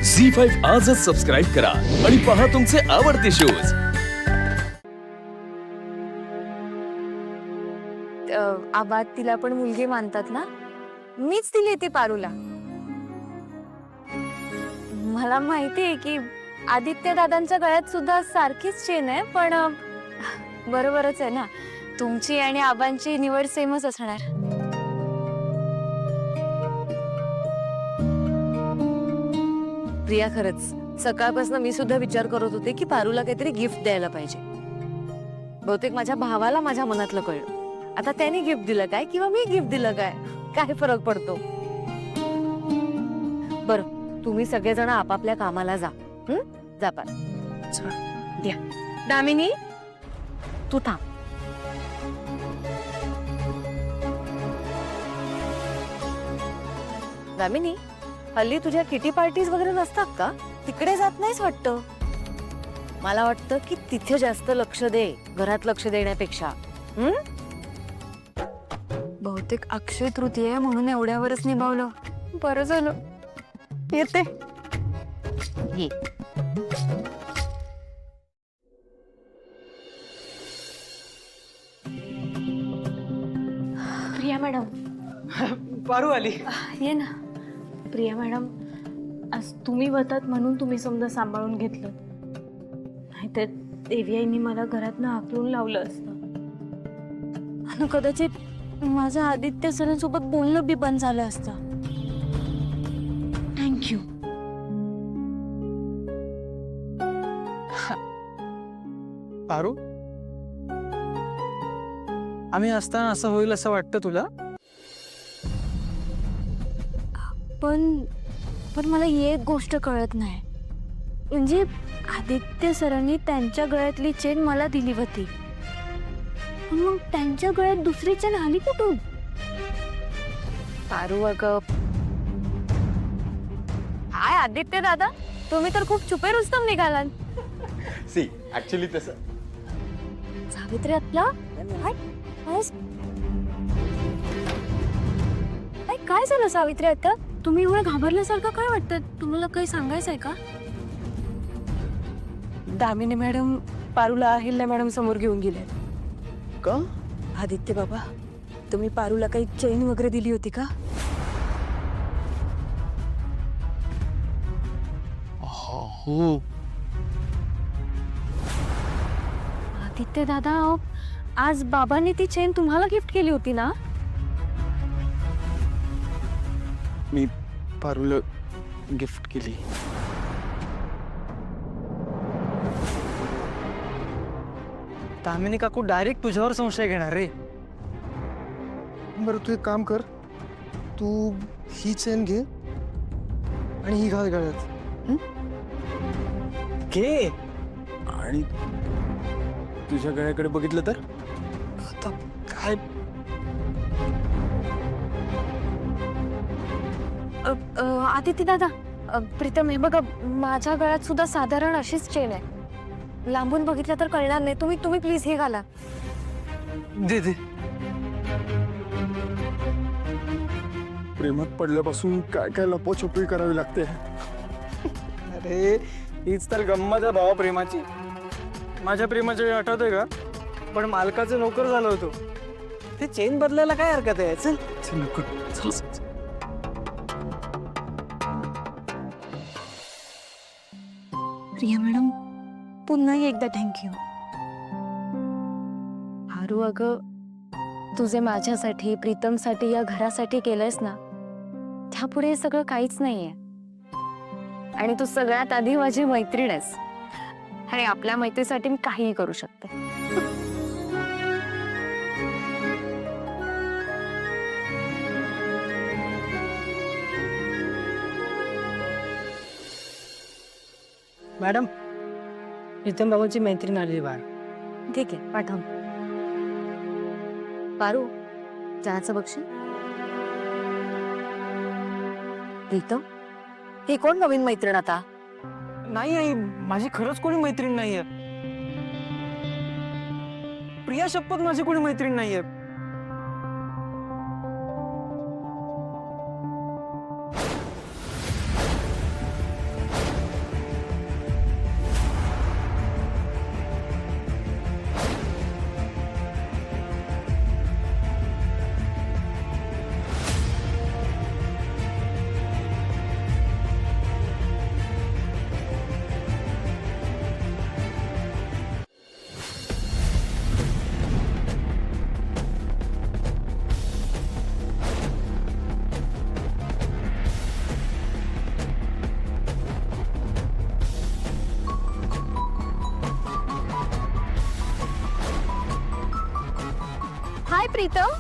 झी5 आजच सबस्क्राईब करा आणि पहा तुमचे आवडते शोज। आबाद तिला पण मुलगी मानतात ना, मीच दिली ती पारूला। मला माहिती आहे की आदित्य दादांच्या गळ्यात सुद्धा सारखीच चेन आहे, पण बरोबरच आहे ना, तुमची आणि आबांची निवड सेमच असणार। प्रिया, खरंच सकाळपासून मी सुद्धा विचार करत होते की पारूला काहीतरी गिफ्ट द्यायला पाहिजे। बहुतेक माझ्या भावाला माझ्या मनातलं कळलं। आता त्याने गिफ्ट दिलं काय किंवा मी गिफ्ट दिलं काय फरक पडतो? बरं, तुम्ही सगळेजण आपापल्या कामाला जा। जा पार, द्या। दामिनी, तू थांब। दामिनी, हल्ली तुझ्या किटी पार्टीज वगैरे नसतात का? तिकडे जात नाहीस वाटतं। मला वाटतं की तिथे जास्त लक्ष दे, घरात लक्ष देण्यापेक्षा। बहुतेक अक्षय तृतीय आहे म्हणून एवढ्यावरच निभावलं। बरं झालं, येते। ये। प्रिया मॅडम, पारू आली। ये ना प्रिया मॅडम, आज तुम्ही होतात म्हणून तुम्ही समजा सांभाळून घेतलं, नाहीतर देवी आईनी मला घरातनं हाकलून लावलं असतं। आणि कदाचित माझं आदित्य सरांसोबत बोलणं बी बंद झालं असतं। थँक्यू। पारू, आम्ही असताना असं होईल असं वाटतं तुला? पण मला एक गोष्ट कळत नाही, म्हणजे आदित्य सरांनी त्यांच्या गळ्यातली चेन मला दिली होती, पण मग त्यांच्या गळ्यात दुसरी चेन आली कुठून? पारू अगं, हाय आदित्य दादा, तुम्ही तर खूप छुपे रुस्तम निघालात। सी ऍक्च्युली तसं सावित्री आपला काय झालं? सावित्री आता तुम्ही एवढं घाबरल्यासारखं काय वाटतं? तुम्हाला काही सांगायचंय का? दामिनी मॅडम पारूला अहिल्या मॅडम समोर घेऊन गेले। का? आदित्य बाबा, तुम्ही पारूला काही चेन वगैरे दिली होती का? हो। आदित्य दादा, आज बाबांनी ती चेन तुम्हाला गिफ्ट केली होती ना? मी पारूला गिफ्ट केली। दामिनी काकू डायरेक्ट तुझ्यावर संशय घेणार रे। बरं, तू एक काम कर, तू ही चेन घे आणि ही घाल गळ्यात। घे। आणि तुझ्या गळ्याकडे बघितलं तर आता काय? आदित्य दादा, प्रीतम हे बघा, माझ्या गळ्यात सुद्धा साधारण अशीच चेन आहे। लांबून बघितलं तर कळणार नाही। तुम्ही प्लीज हे घाला। दे दे। प्रेमात पडल्यापासून काय काय लपोछपी करावी लागते। अरे हीच तर गंमत आहे भावा प्रेमाची। माझ्या प्रेमाच्या वेळी आठवतंय का, पण मालकाचं नोकर झालो होतो। ते चेन बदलायला काय हरकत आहे? चल चल। प्रिया मॅडम, पुन्हा एकदा थँक्यू। पारू अगं, तुझे माझ्यासाठी, प्रीतमसाठी, या घरासाठी केलंयस ना, त्यापुढे हे सगळं काहीच नाहीये। आणि तू सगळ्यात आधी माझी मैत्रीण आहेस, आणि आपल्या मैत्रीसाठी मी काहीही करू शकते। मॅडम, प्रीतम बाबांची मैत्रीण आली बाहेर। ठीक आहे, पाठव। पारू, चहाचं बघशील? प्रीतम, ही कोण नवीन मैत्रीण आता? नाही आई, माझी खरंच कोणी मैत्रीण नाहीये। प्रिया शपथ, माझी कोणी मैत्रीण नाहीये। प्रीतम.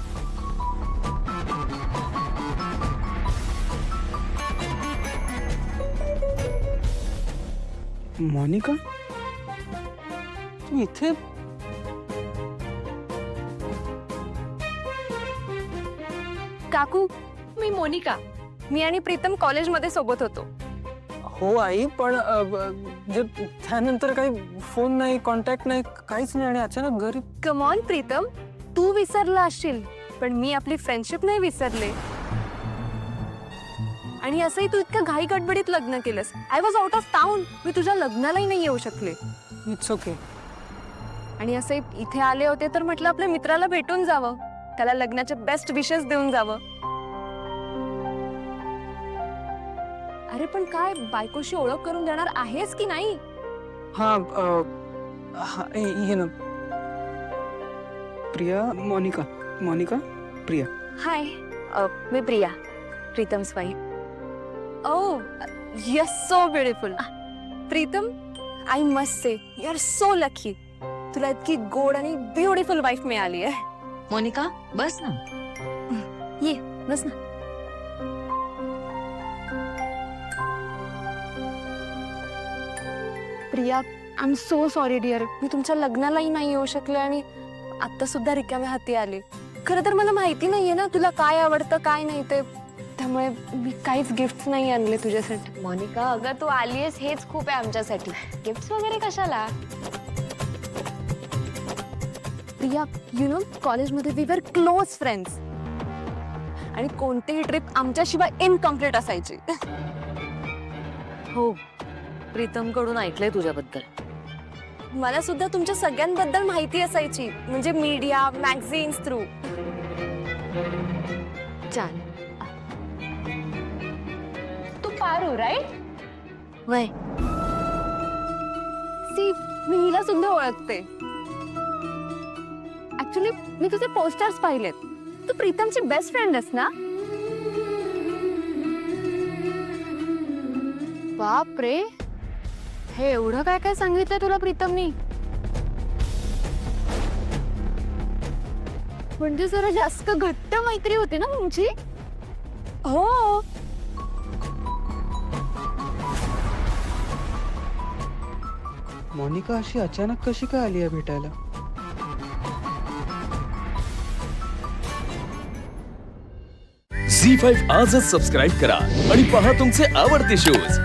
मोनिका तू इथे काकू, मी मोनिका. मी आणि प्रीतम कॉलेजमध्ये सोबत होतो. हो आई, पण जे त्यानंतर काही फोन नाही, कॉन्टॅक्ट नाही, काहीच नाही आणि अचानक घरी. कम ऑन प्रीतम, तू विसरला असशील पण मी आपली फ्रेंडशिप नाही विसरले. आणि असंही तू इतकं घाई गडबडीत लग्न केलंस. I was out of town. मी तुझ्या लग्नालाही नाही येऊ शकले. It's okay. आणि असे इथे आले होते तर म्हटलं आपल्या मित्राला भेटून जावं, त्याला लग्नाचे बेस्ट विशेस देऊन जावं. अरे पण काय, बायकोशी ओळख करून देणार आहेस की नाही? हा ये ना प्रिया. मोनिका मोनिका प्रिया. हाय, मी Priya, Pritam's wife. Oh yes, so beautiful. Pritam, I must say you are so lucky. तुला इतकी गोड आणि ब्युटिफुल वाईफ मिळाली आहे. मोनिका बस ना. ये बस ना. Priya, I am so sorry dear. मी तुमच्या लग्नालाही नाही येऊ शकले आणि आता सुद्धा रिकाम्या हाती आले. खरं तर मला माहिती नाहीये ना तुला काय आवडतं काय नाही ते, त्यामुळे मी काहीच गिफ्ट नाही आणले तुझ्यासाठी. मोनिका अगं तू आलीयस हेच खूप आहे आमच्यासाठी. गिफ्ट वगैरे कशाला? प्रिया, यु नो कॉलेजमध्ये वी वर क्लोज फ्रेंड्स आणि कोणतीही ट्रिप आमच्याशिवाय इनकम्प्लीट असायची. हो, प्रीतम कडून ऐकलंय तुझ्याबद्दल. मला सुद्धा तुमच्या सगळ्यांबद्दल माहिती असायची, म्हणजे मीडिया, मॅगझिन्स थ्रू. छान. तू पारू राईट? वय सी, मी हिला सुद्धा ओळखते. ऍक्च्युली मी तुझे पोस्टर्स पाहिलेत. तू प्रीतमची बेस्ट फ्रेंड आहेस ना? बाप रे, हे एवढं काय काय सांगितलंय तुला प्रीतमनी? म्हणजे जरा जास्त घट्ट मैत्री होती ना तुमची? हो. मोनिका अशी अचानक कशी काय आली आहे भेटायला? झी 5 आजच सबस्क्राईब करा आणि पहा तुमचे आवडते शोज